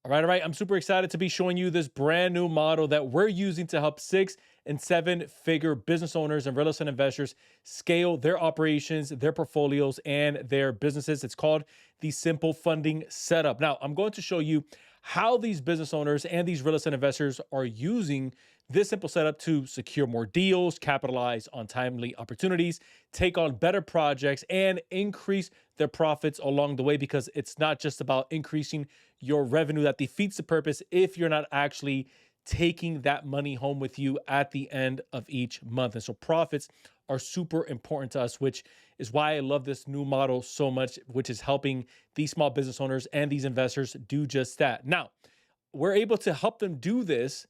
All right. I'm super excited to be showing you this brand new model that we're using to help 6 and 7 figure business owners and real estate investors scale their operations, their portfolios, and their businesses. It's called the Simple Funding Setup. Now, I'm going to show you how these business owners and these real estate investors are using this simple setup to secure more deals, capitalize on timely opportunities, take on better projects, and increase their profits along the way, because it's not just about increasing your revenue that defeats the purpose if you're not actually taking that money home with you at the end of each month. And so profits are super important to us, which is why I love this new model so much, which is helping these small business owners and these investors do just that. Now, we're able to help them do this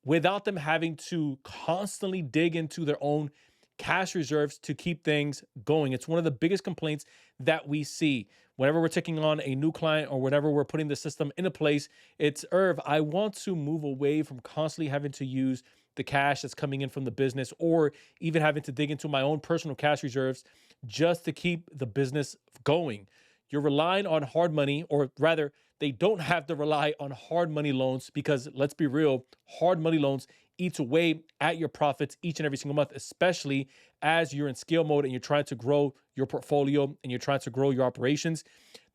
without them having to constantly dig into their own cash reserves to keep things going. It's one of the biggest complaints that we see whenever we're taking on a new client or whenever we're putting the system into place. It's Irv, I want to move away from constantly having to use the cash that's coming in from the business, or even having to dig into my own personal cash reserves just to keep the business going. You're relying on hard money, or rather, they don't have to rely on hard money loans, because let's be real, hard money loans eats away at your profits each and every single month, especially as you're in scale mode and you're trying to grow your portfolio and you're trying to grow your operations.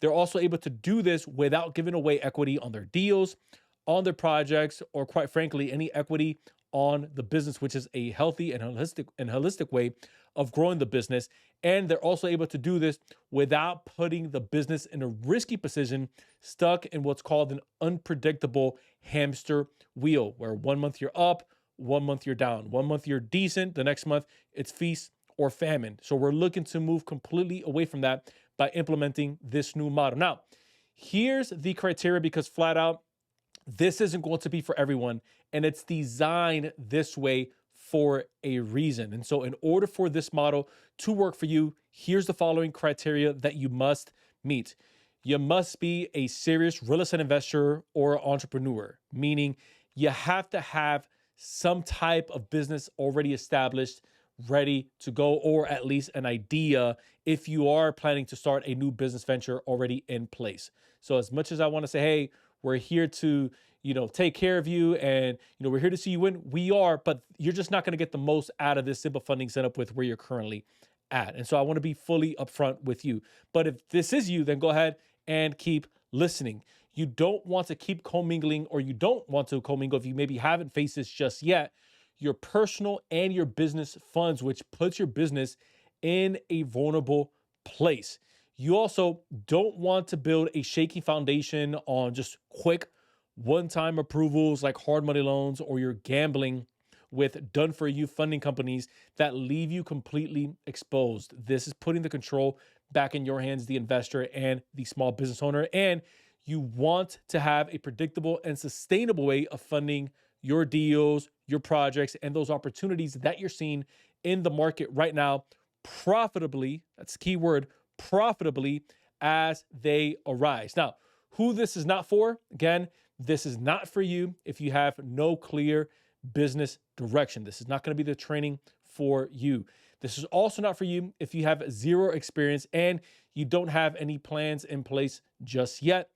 They're also able to do this without giving away equity on their deals, on their projects, or quite frankly, any equity on the business, which is a healthy and holistic way of growing the business. And they're also able to do this without putting the business in a risky position, stuck in what's called an unpredictable hamster wheel, where 1 month you're up, 1 month you're down, 1 month you're decent, the next month it's feast or famine. So we're looking to move completely away from that by implementing this new model. Now, here's the criteria, because flat out, this isn't going to be for everyone, and it's designed this way for a reason. And so, in order for this model to work for you, here's the following criteria that you must meet. You must be a serious real estate investor or entrepreneur, meaning you have to have some type of business already established, ready to go, or at least an idea if you are planning to start a new business venture already in place. So, as much as I want to say, hey, we're here to, take care of you, and, we're here to see you win. We are, but you're just not going to get the most out of this simple funding setup with where you're currently at. And so I want to be fully upfront with you. But if this is you, then go ahead and keep listening. You don't want to keep commingling, or you don't want to commingle, if you maybe haven't faced this just yet, your personal and your business funds, which puts your business in a vulnerable place. You also don't want to build a shaky foundation on just quick one-time approvals like hard money loans, or you're gambling with done-for-you funding companies that leave you completely exposed. This is putting the control back in your hands, the investor and the small business owner. And you want to have a predictable and sustainable way of funding your deals, your projects, and those opportunities that you're seeing in the market right now profitably. That's the key word, profitably, as they arise. Now, who this is not for, again, this is not for you if you have no clear business direction. This is not going to be the training for you. This is also not for you if you have zero experience and you don't have any plans in place just yet.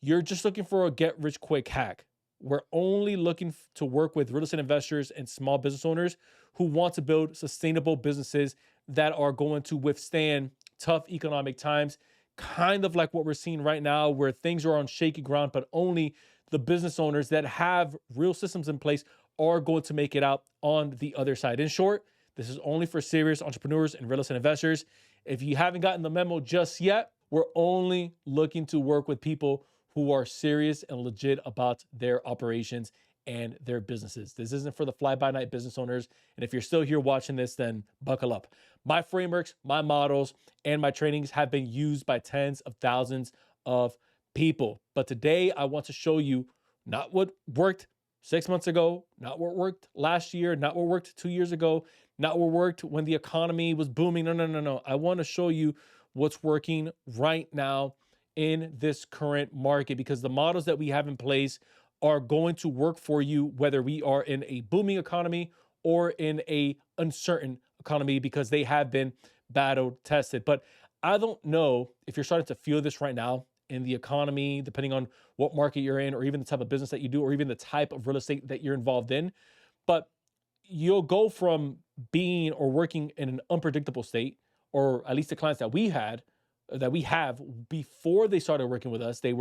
You're just looking for a get rich quick hack. We're only looking to work with real estate investors and small business owners who want to build sustainable businesses that are going to withstand tough economic times, kind of like what we're seeing right now, where things are on shaky ground, but only the business owners that have real systems in place are going to make it out on the other side. In short, this is only for serious entrepreneurs and real estate investors. If you haven't gotten the memo just yet, we're only looking to work with people who are serious and legit about their operations and their businesses. This isn't for the fly-by-night business owners. And if you're still here watching this, then buckle up. My frameworks, my models, and my trainings have been used by tens of thousands of people. But today I want to show you not what worked 6 months ago, not what worked last year, not what worked 2 years ago, not what worked when the economy was booming. No. I want to show you what's working right now in this current market, because the models that we have in place are going to work for you whether we are in a booming economy or in a uncertain economy, because they have been battle tested. But I don't know if you're starting to feel this right now in the economy, depending on what market you're in, or even the type of business that you do, or even the type of real estate that you're involved in. But you'll go from being or working in an unpredictable state, or at least the clients that we have before they started working with us, they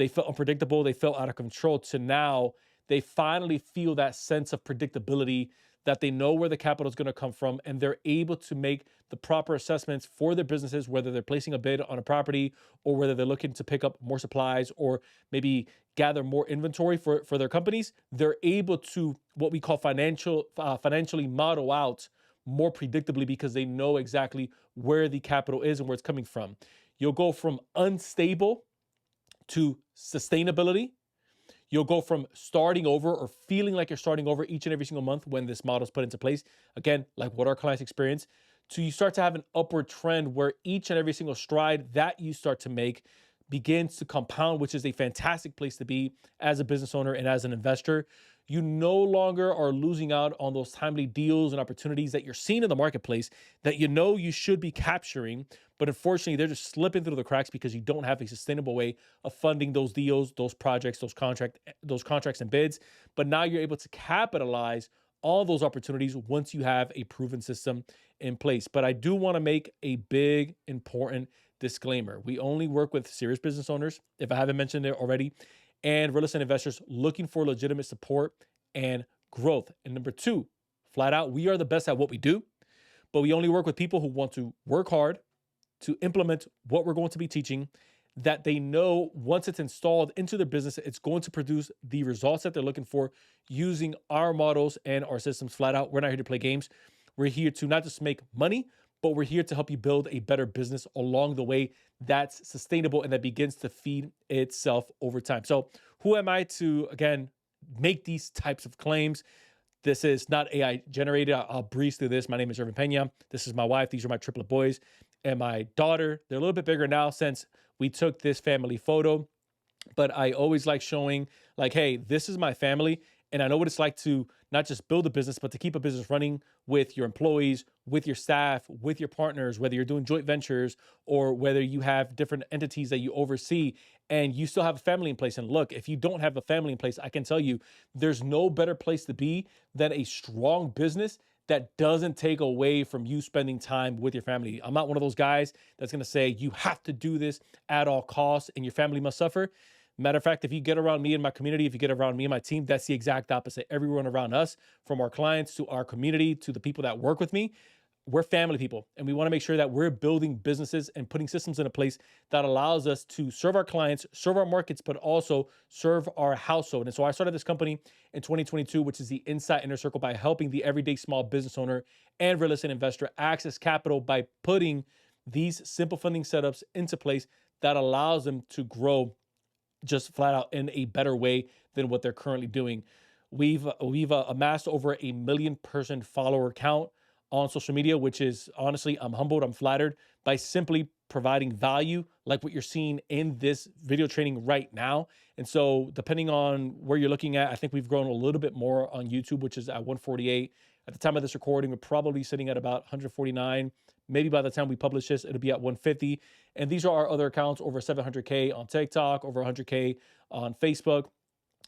felt unpredictable, they felt out of control, to now they finally feel that sense of predictability, that they know where the capital is going to come from, and they're able to make the proper assessments for their businesses, whether they're placing a bid on a property or whether they're looking to pick up more supplies or maybe gather more inventory for their companies. They're able to what we call financially model out more predictably, because they know exactly where the capital is and where it's coming from. You'll go from unstable to sustainability. You'll go from starting over or feeling like you're starting over each and every single month when this model is put into place, again, like what our clients experience, to you start to have an upward trend where each and every single stride that you start to make begins to compound, which is a fantastic place to be as a business owner and as an investor. You no longer are losing out on those timely deals and opportunities that you're seeing in the marketplace that you know you should be capturing, but unfortunately they're just slipping through the cracks because you don't have a sustainable way of funding those deals, those projects, those contracts and bids. But now you're able to capitalize all those opportunities once you have a proven system in place. But I do want to make a big, important disclaimer. We only work with serious business owners, if I haven't mentioned it already, and real estate investors looking for legitimate support and growth. And number two, flat out, we are the best at what we do, but we only work with people who want to work hard to implement what we're going to be teaching, that they know once it's installed into their business, it's going to produce the results that they're looking for using our models and our systems. Flat out, we're not here to play games. We're here to not just make money, but we're here to help you build a better business along the way that's sustainable and that begins to feed itself over time. So who am I to, again, make these types of claims? This is not AI generated. I'll breeze through this. My name is Irvin Pena. This is my wife. These are my triplet boys and my daughter. They're a little bit bigger now since we took this family photo, but I always like showing like, hey, this is my family. And I know what it's like to not just build a business, but to keep a business running with your employees, with your staff, with your partners, whether you're doing joint ventures or whether you have different entities that you oversee and you still have a family in place. And look, if you don't have a family in place, I can tell you there's no better place to be than a strong business that doesn't take away from you spending time with your family. I'm not one of those guys that's going to say you have to do this at all costs and your family must suffer. Matter of fact, if you get around me and my community, if you get around me and my team, that's the exact opposite. Everyone around us, from our clients to our community to the people that work with me, we're family people. And we want to make sure that we're building businesses and putting systems in a place that allows us to serve our clients, serve our markets, but also serve our household. And so I started this company in 2022, which is the Insight Inner Circle, by helping the everyday small business owner and real estate investor access capital by putting these simple funding setups into place that allows them to grow just flat out in a better way than what they're currently doing. We've amassed over 1 million person follower count on social media, which is honestly, I'm humbled, I'm flattered by simply providing value like what you're seeing in this video training right now. And so depending on where you're looking at, I think we've grown a little bit more on YouTube, which is at 148. At the time of this recording, we're probably sitting at about 149. Maybe by the time we publish this, it'll be at 150. And these are our other accounts, over 700K on TikTok, over 100K on Facebook.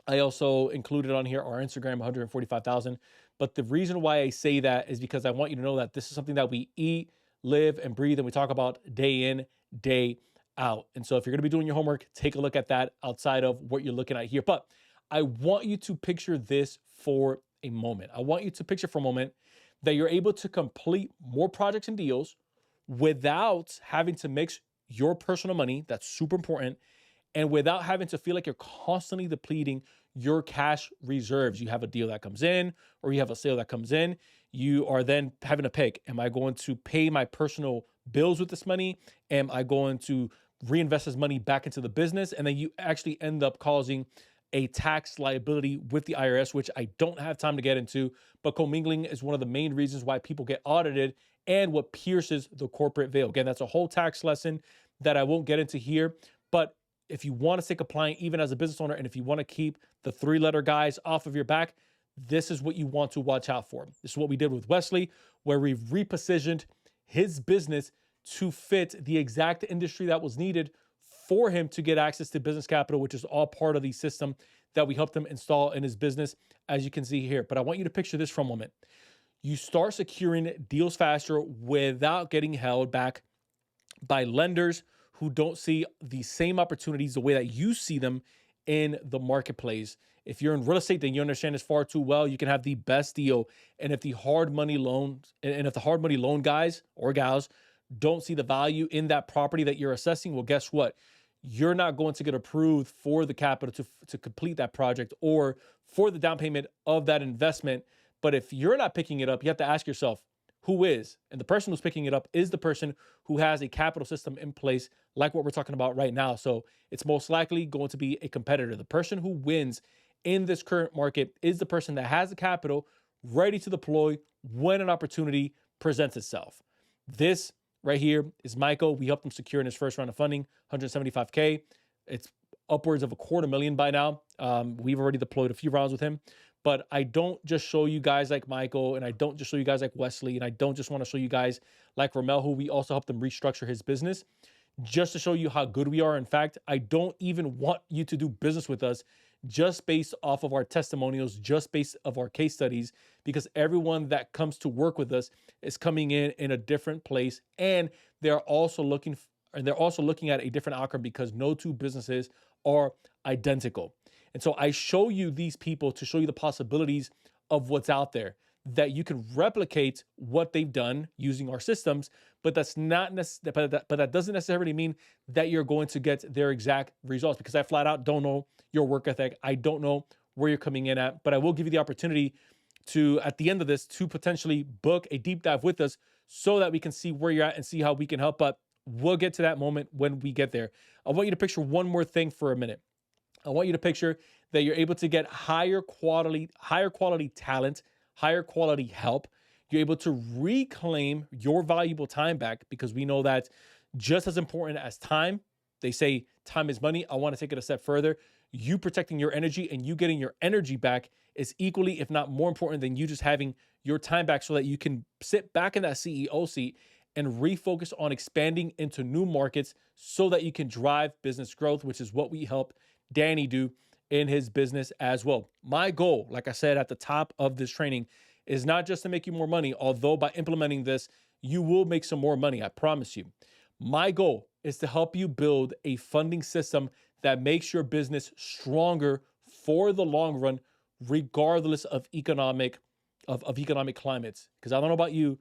I also included on here our Instagram, 145,000. But the reason why I say that is because I want you to know that this is something that we eat, live, and breathe, and we talk about day in, day out. And so if you're going to be doing your homework, take a look at that outside of what you're looking at here. But I want you to picture this for a moment. I want you to picture for a moment that you're able to complete more projects and deals without having to mix your personal money. That's super important. And without having to feel like you're constantly depleting your cash reserves. You have a deal that comes in or you have a sale that comes in. You are then having to pick, am I going to pay my personal bills with this money? Am I going to reinvest this money back into the business? And then you actually end up causing a tax liability with the IRS, which I don't have time to get into, but commingling is one of the main reasons why people get audited and what pierces the corporate veil. Again, that's a whole tax lesson that I won't get into here, but if you want to stay compliant, even as a business owner, and if you want to keep the 3-letter guys off of your back, this is what you want to watch out for. This is what we did with Wesley, where we've repositioned his business to fit the exact industry that was needed for him to get access to business capital, which is all part of the system that we helped him install in his business, as you can see here. But I want you to picture this for a moment. You start securing deals faster without getting held back by lenders who don't see the same opportunities the way that you see them in the marketplace. If you're in real estate, then you understand this far too well. You can have the best deal. And if the hard money loans and if the hard money loan guys or gals don't see the value in that property that you're assessing, well, guess what? You're not going to get approved for the capital to complete that project or for the down payment of that investment. But if you're not picking it up, you have to ask yourself, who is? And the person who's picking it up is the person who has a capital system in place, like what we're talking about right now. So it's most likely going to be a competitor. The person who wins in this current market is the person that has the capital ready to deploy when an opportunity presents itself. This right here is Michael. We helped him secure in his first round of funding, 175K. It's upwards of $250,000 by now. We've already deployed a few rounds with him. But I don't just show you guys like Michael, and I don't just show you guys like Wesley, and I don't just want to show you guys like Ramel, who we also helped him restructure his business, just to show you how good we are. In fact, I don't even want you to do business with us just based off of our testimonials, just based of our case studies, because everyone that comes to work with us is coming in a different place, and they're also looking at a different outcome because no two businesses are identical. And so I show you these people to show you the possibilities of what's out there, that you can replicate what they've done using our systems, but that's not but that doesn't necessarily mean that you're going to get their exact results, because I flat out don't know your work ethic. I don't know where you're coming in at, but I will give you the opportunity to, at the end of this, to potentially book a deep dive with us so that we can see where you're at and see how we can help. But we'll get to that moment when we get there. I want you to picture one more thing for a minute. I want you to picture that you're able to get higher quality talent, higher quality help. You're able to reclaim your valuable time back, because we know that just as important as time, they say time is money. I want to take it a step further. You protecting your energy and you getting your energy back is equally, if not more important than you just having your time back, so that you can sit back in that CEO seat and refocus on expanding into new markets so that you can drive business growth, which is what we help Danny do in his business as well. My goal, like I said at the top of this training, is not just to make you more money, although by implementing this, you will make some more money, I promise you. My goal is to help you build a funding system that makes your business stronger for the long run, regardless of economic climates. Because I don't know about you,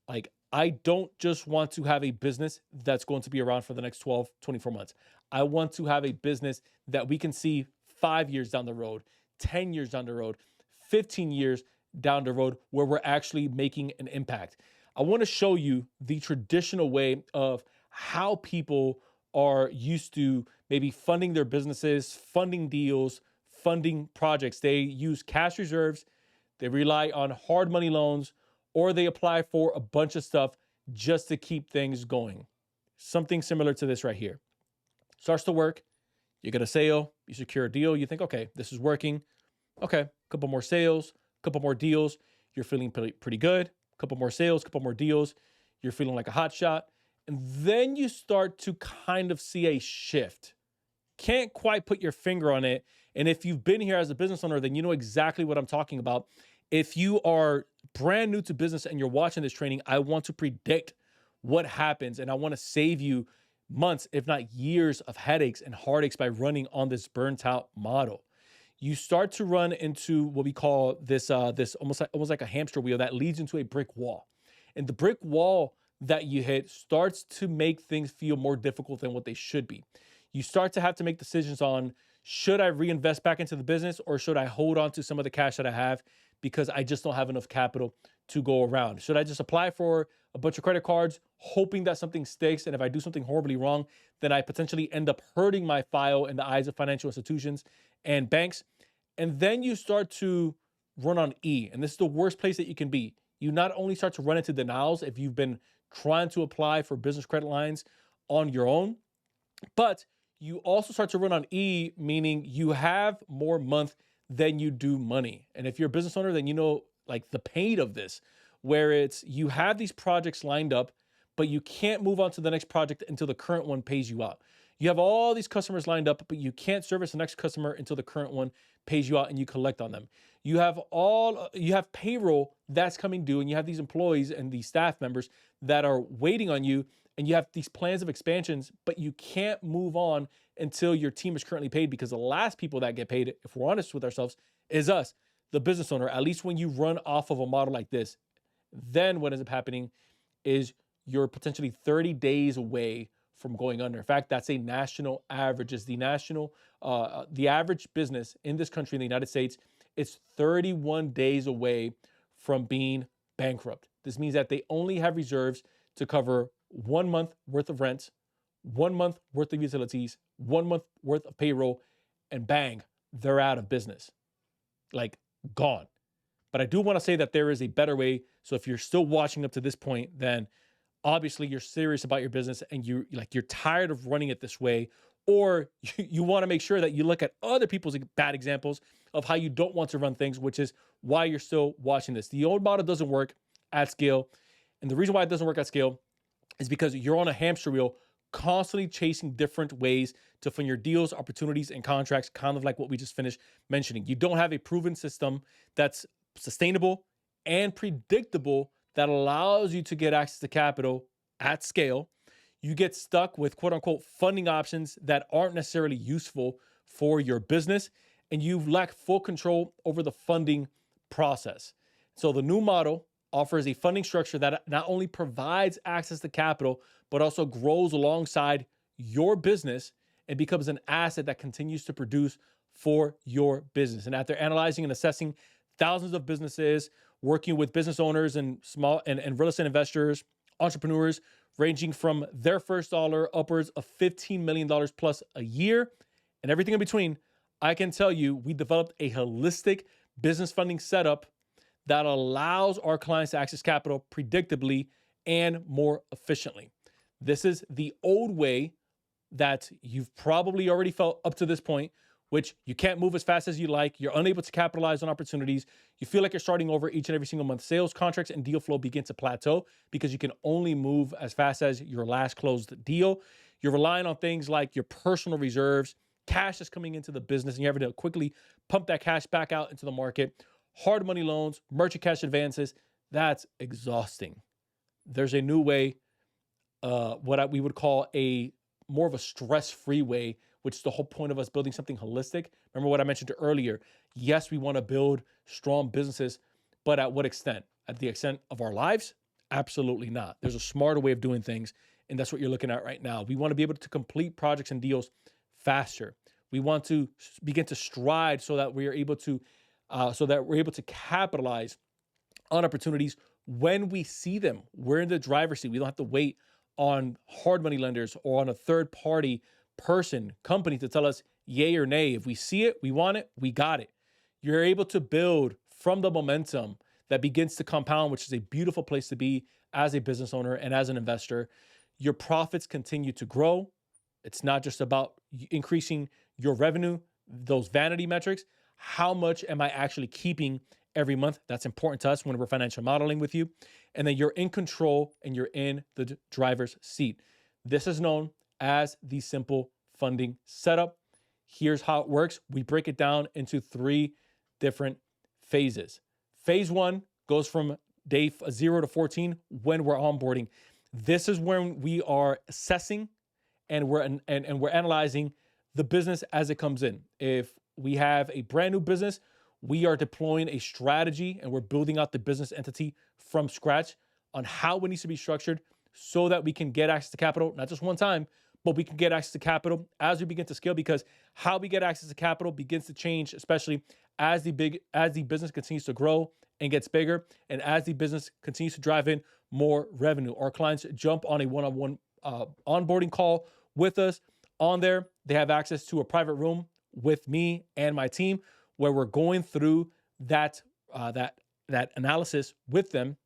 like, I don't just want to have a business that's going to be around for the next 12, 24 months. I want to have a business that we can see 5 years down the road, 10 years down the road, 15 years down the road, where we're actually making an impact. I want to show you the traditional way of how people are used to maybe funding their businesses, funding deals, funding projects. They use cash reserves, they rely on hard money loans, or they apply for a bunch of stuff just to keep things going. Something similar to this right here. Starts to work, you get a sale, you secure a deal, you think, okay, this is working. Okay, a couple more sales, a couple more deals, you're feeling pretty good. A couple more sales, a couple more deals, you're feeling like a hot shot. And then you start to kind of see a shift. Can't quite put your finger on it. And if you've been here as a business owner, then you know exactly what I'm talking about. If you are brand new to business and you're watching this training, I want to predict what happens, and I want to save you months, if not years, of headaches and heartaches by running on this burnt out model. You start to run into what we call this almost like a hamster wheel that leads into a brick wall. And the brick wall that you hit starts to make things feel more difficult than what they should be. You start to have to make decisions on, should I reinvest back into the business, or should I hold on to some of the cash that I have because I just don't have enough capital to go around? Should I just apply for a bunch of credit cards, hoping that something sticks, and if I do something horribly wrong, then I potentially end up hurting my file in the eyes of financial institutions and banks? And then you start to run on E, and this is the worst place that you can be. You not only start to run into denials if you've been trying to apply for business credit lines on your own, but you also start to run on E, meaning you have more month than you do money. And if you're a business owner, then you know like the pain of this, where it's you have these projects lined up, but you can't move on to the next project until the current one pays you out. You have all these customers lined up, but you can't service the next customer until the current one pays you out and you collect on them. You have payroll that's coming due, and you have these employees and these staff members that are waiting on you, and you have these plans of expansions, but you can't move on until your team is currently paid, because the last people that get paid, if we're honest with ourselves, is us, the business owner. At least when you run off of a model like this, then what ends up happening is you're potentially 30 days away from going under. In fact, that's a national average. Is the average business in this country, in the United States, is 31 days away from being bankrupt. This means that they only have reserves to cover 1 month worth of rent, 1 month worth of utilities, 1 month worth of payroll, and bang, they're out of business. Like, gone. But I do want to say that there is a better way. So if you're still watching up to this point, then obviously you're serious about your business, and you're tired of running it this way, or you want to make sure that you look at other people's bad examples of how you don't want to run things, which is why you're still watching this. The old model doesn't work at scale. And the reason why it doesn't work at scale is because you're on a hamster wheel, constantly chasing different ways to fund your deals, opportunities, and contracts, kind of like what we just finished mentioning. You don't have a proven system that's sustainable and predictable that allows you to get access to capital at scale. You get stuck with quote unquote funding options that aren't necessarily useful for your business, and you lack full control over the funding process. So the new model offers a funding structure that not only provides access to capital, but also grows alongside your business and becomes an asset that continues to produce for your business. And after analyzing and assessing thousands of businesses, working with business owners and small and real estate investors, entrepreneurs, ranging from their first dollar upwards of $15 million plus a year and everything in between, I can tell you we developed a holistic business funding setup that allows our clients to access capital predictably and more efficiently. This is the old way that you've probably already felt up to this point, which you can't move as fast as you like. You're unable to capitalize on opportunities. You feel like you're starting over each and every single month. Sales, contracts, and deal flow begin to plateau because you can only move as fast as your last closed deal. You're relying on things like your personal reserves, cash that's coming into the business, and you're having to quickly pump that cash back out into the market. Hard money loans, merchant cash advances. That's exhausting. There's a new way, we would call a more of a stress-free way, which is the whole point of us building something holistic. Remember what I mentioned earlier. Yes, we want to build strong businesses, but at what extent? At the extent of our lives? Absolutely not. There's a smarter way of doing things, and that's what you're looking at right now. We want to be able to complete projects and deals faster. We want to begin to stride so that we're able to capitalize on opportunities when we see them. We're in the driver's seat. We don't have to wait on hard money lenders or on a third party person, company to tell us yay or nay. If we see it, we want it, we got it. You're able to build from the momentum that begins to compound, which is a beautiful place to be as a business owner and as an investor. Your profits continue to grow. It's not just about increasing your revenue, those vanity metrics. How much am I actually keeping every month? That's important to us when we're financial modeling with you. And then you're in control and you're in the driver's seat. This is known as the simple funding setup. Here's how it works. We break it down into 3 different phases. Phase 1 goes from day 0 to 14 when we're onboarding. This is when we are assessing and we're analyzing the business as it comes in. If we have a brand new business, we are deploying a strategy and we're building out the business entity from scratch on how it needs to be structured so that we can get access to capital, not just one time, but we can get access to capital as we begin to scale, because how we get access to capital begins to change, especially as the business continues to grow and gets bigger, and as the business continues to drive in more revenue. Our clients jump on a one-on-one onboarding call with us. On there, they have access to a private room with me and my team where we're going through that analysis with them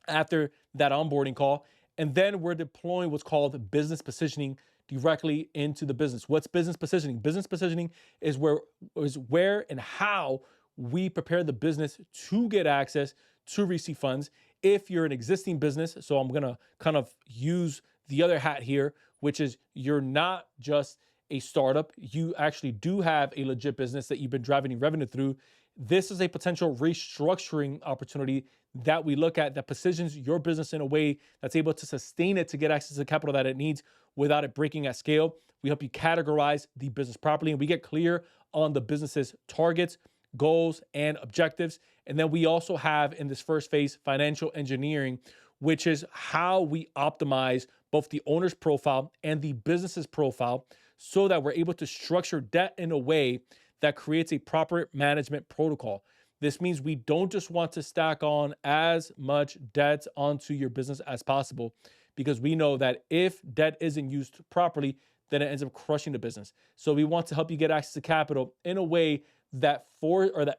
after that onboarding call. And then we're deploying what's called business positioning directly into the business. What's business positioning? Business positioning is where and how we prepare the business to get access to receive funds. If you're an existing business, so I'm going to kind of use the other hat here, which is you're not just a startup. You actually do have a legit business that you've been driving revenue through. This is a potential restructuring opportunity that we look at that positions your business in a way that's able to sustain it to get access to the capital that it needs without it breaking at scale. We help you categorize the business properly, and we get clear on the business's targets, goals, and objectives. And then we also have in this first phase financial engineering, which is how we optimize both the owner's profile and the business's profile so that we're able to structure debt in a way that creates a proper management protocol. This means we don't just want to stack on as much debt onto your business as possible, because we know that if debt isn't used properly, then it ends up crushing the business. So we want to help you get access to capital in a way that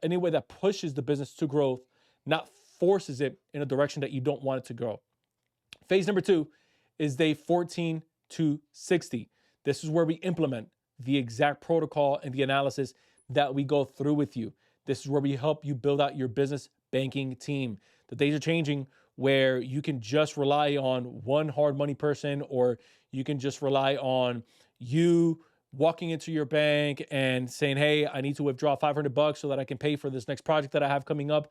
any way that pushes the business to growth, not forces it in a direction that you don't want it to grow. Phase number 2 is day 14 to 60. This is where we implement the exact protocol and the analysis that we go through with you. This is where we help you build out your business banking team. The days are changing where you can just rely on one hard money person, or you can just rely on you walking into your bank and saying, hey, I need to withdraw $500 so that I can pay for this next project that I have coming up.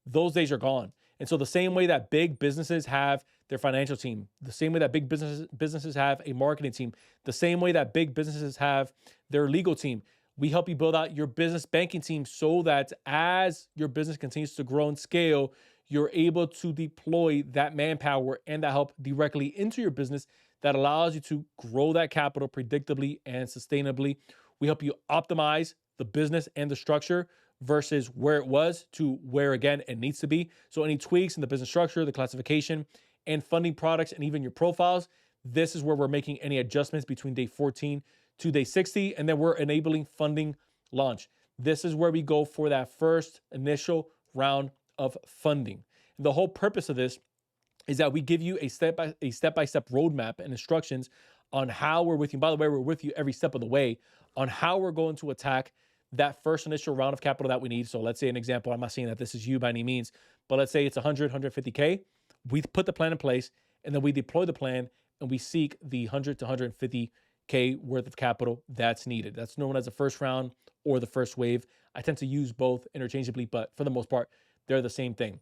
Those days are gone. And so the same way that big businesses have their financial team, the same way that big businesses have a marketing team, the same way that big businesses have their legal team, we help you build out your business banking team so that as your business continues to grow and scale, you're able to deploy that manpower and that help directly into your business that allows you to grow that capital predictably and sustainably. We help you optimize the business and the structure versus where it was to where, again, it needs to be. So any tweaks in the business structure, the classification, and funding products, and even your profiles, this is where we're making any adjustments between day 14 to day 60, and then we're enabling funding launch. This is where we go for that first initial round of funding. And the whole purpose of this is that we give you a step-by-step roadmap and instructions on how we're with you. By the way, we're with you every step of the way on how we're going to attack that first initial round of capital that we need. So let's say an example, I'm not saying that this is you by any means, but let's say it's 150K. We put the plan in place, and then we deploy the plan, and we seek the 100 to 150K worth of capital that's needed. That's known as the first round or the first wave. I tend to use both interchangeably, but for the most part, they're the same thing.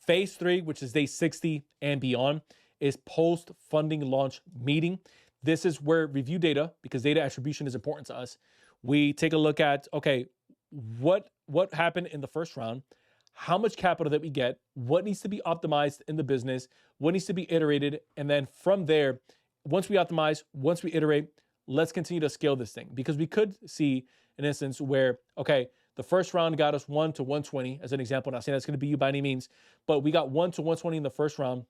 Phase 3, which is day 60 and beyond, is post-funding launch meeting. This is where review data, because data attribution is important to us. We take a look at, okay, what happened in the first round, how much capital that we get, what needs to be optimized in the business, what needs to be iterated, and then from there, once we optimize, once we iterate, let's continue to scale this thing. Because we could see an instance where, okay, the first round got us 1 to 120, as an example. Not saying that's going to be you by any means, but we got 1 to 120 in the first round.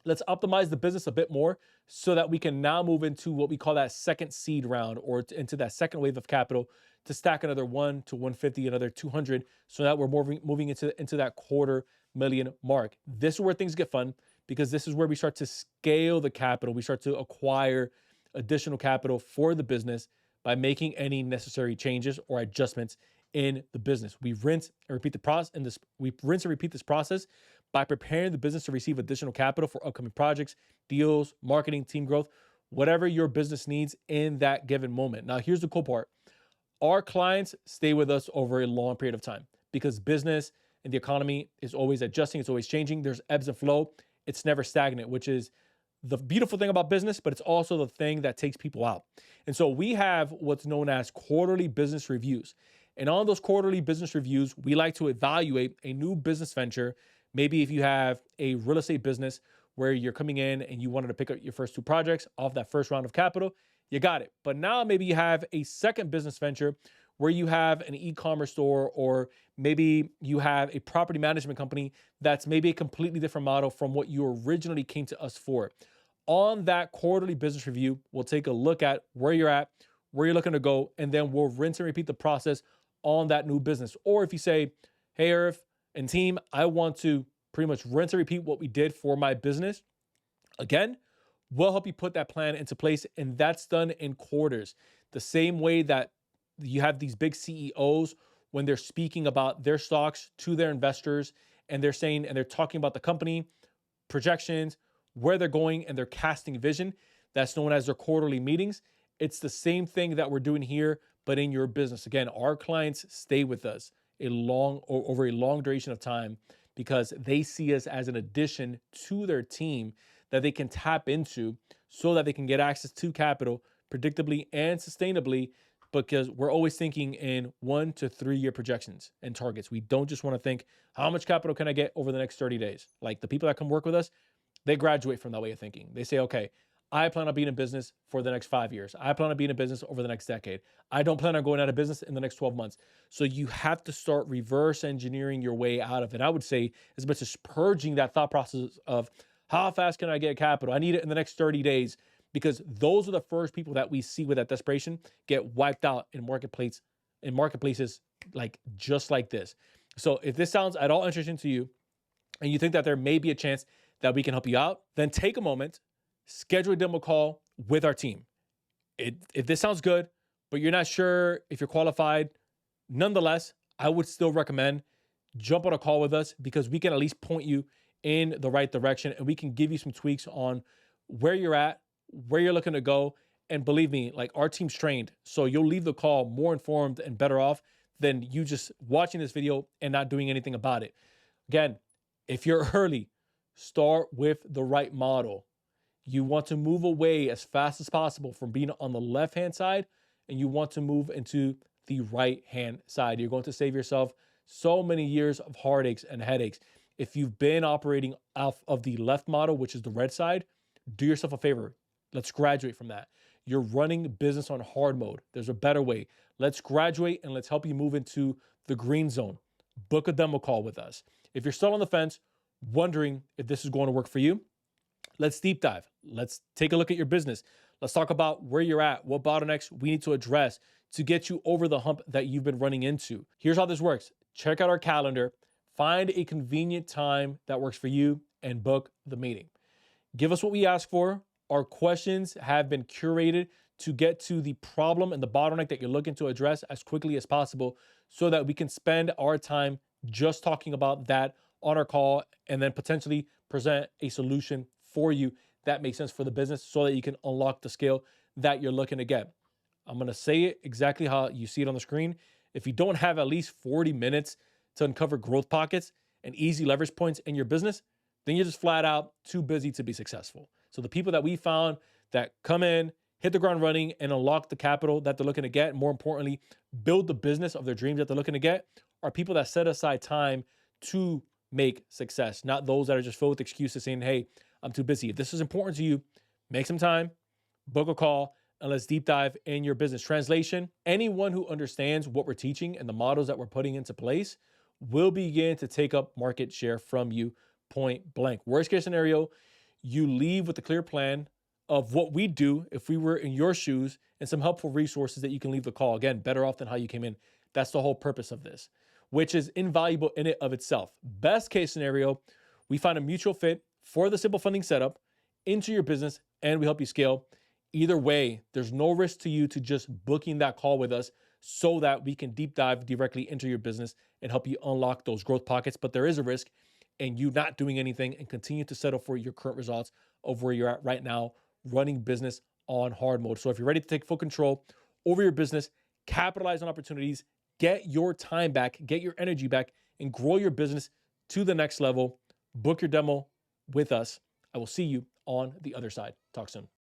Let's optimize the business a bit more so that we can now move into what we call that second seed round, or into that second wave of capital, to stack another 1 to 150, another 200, so that we're moving into that $250,000 mark. This is where things get fun, because this is where we start to scale the capital. We start to acquire additional capital for the business by making any necessary changes or adjustments in the business. We rinse and repeat the process, this process by preparing the business to receive additional capital for upcoming projects, deals, marketing, team growth, whatever your business needs in that given moment. Now, here's the cool part. Our clients stay with us over a long period of time, because business and the economy is always adjusting. It's always changing. There's ebbs and flow. It's never stagnant, which is the beautiful thing about business, but it's also the thing that takes people out. And so we have what's known as quarterly business reviews. And on those quarterly business reviews, we like to evaluate a new business venture. Maybe if you have a real estate business where you're coming in and you wanted to pick up your first 2 projects off that first round of capital, you got it. But now maybe you have a second business venture where you have an e-commerce store, or maybe you have a property management company that's maybe a completely different model from what you originally came to us for. On that quarterly business review, we'll take a look at where you're at, where you're looking to go, and then we'll rinse and repeat the process on that new business. Or if you say, hey, Irv and team, I want to pretty much rinse and repeat what we did for my business again, we'll help you put that plan into place. And that's done in quarters. The same way that you have these big CEOs when they're speaking about their stocks to their investors, and they're saying, and they're talking about the company projections, where they're going, and they're casting vision. That's known as their quarterly meetings. It's the same thing that we're doing here, but in your business. Again, our clients stay with us over a long duration of time because they see us as an addition to their team that they can tap into so that they can get access to capital predictably and sustainably, because we're always thinking in 1 to 3 year projections and targets. We don't just want to think, how much capital can I get over the next 30 days? Like the people that come work with us, they graduate from that way of thinking. They say, okay, I plan on being in business for the next 5 years. I plan on being in business over the next decade. I don't plan on going out of business in the next 12 months. So you have to start reverse engineering your way out of it. I would say as much as purging that thought process of how fast can I get capital? I need it in the next 30 days, because those are the first people that we see with that desperation get wiped out in marketplaces like just like this. So if this sounds at all interesting to you and you think that there may be a chance that we can help you out, then take a moment, schedule a demo call with our team. If this sounds good, but you're not sure if you're qualified, nonetheless, I would still recommend jump on a call with us, because we can at least point you in the right direction and we can give you some tweaks on where you're at, where you're looking to go. And believe me, like our team's trained, so you'll leave the call more informed and better off than you just watching this video and not doing anything about it. Again, if you're early, start with the right model. You want to move away as fast as possible from being on the left-hand side, and you want to move into the right-hand side. You're going to save yourself so many years of heartaches and headaches. If you've been operating off of the left model, which is the red side, do yourself a favor. Let's graduate from that. You're running business on hard mode. There's a better way. Let's graduate and let's help you move into the green zone. Book a demo call with us. If you're still on the fence, wondering if this is going to work for you, let's deep dive. Let's take a look at your business. Let's talk about where you're at, what bottlenecks we need to address to get you over the hump that you've been running into. Here's how this works. Check out our calendar, find a convenient time that works for you, and book the meeting. Give us what we ask for. Our questions have been curated to get to the problem and the bottleneck that you're looking to address as quickly as possible, so that we can spend our time just talking about that on our call and then potentially present a solution for you that makes sense for the business so that you can unlock the scale that you're looking to get. I'm going to say it exactly how you see it on the screen. If you don't have at least 40 minutes to uncover growth pockets and easy leverage points in your business, then you're just flat out too busy to be successful. So the people that we found that come in, hit the ground running, and unlock the capital that they're looking to get, more importantly, build the business of their dreams that they're looking to get, are people that set aside time to make success, not those that are just filled with excuses saying, hey, I'm too busy. If this is important to you, make some time, book a call, and let's deep dive in your business. Translation: anyone who understands what we're teaching and the models that we're putting into place will begin to take up market share from you, point blank. Worst case scenario, you leave with a clear plan of what we'd do if we were in your shoes and some helpful resources that you can leave the call. Again, better off than how you came in. That's the whole purpose of this, which is invaluable in it of itself. Best case scenario, we find a mutual fit for the Simple Funding setup into your business and we help you scale. Either way, there's no risk to you to just booking that call with us so that we can deep dive directly into your business and help you unlock those growth pockets. But there is a risk in you not doing anything and continue to settle for your current results of where you're at right now, running business on hard mode. So if you're ready to take full control over your business, capitalize on opportunities, get your time back, get your energy back, and grow your business to the next level, book your demo with us. I will see you on the other side. Talk soon.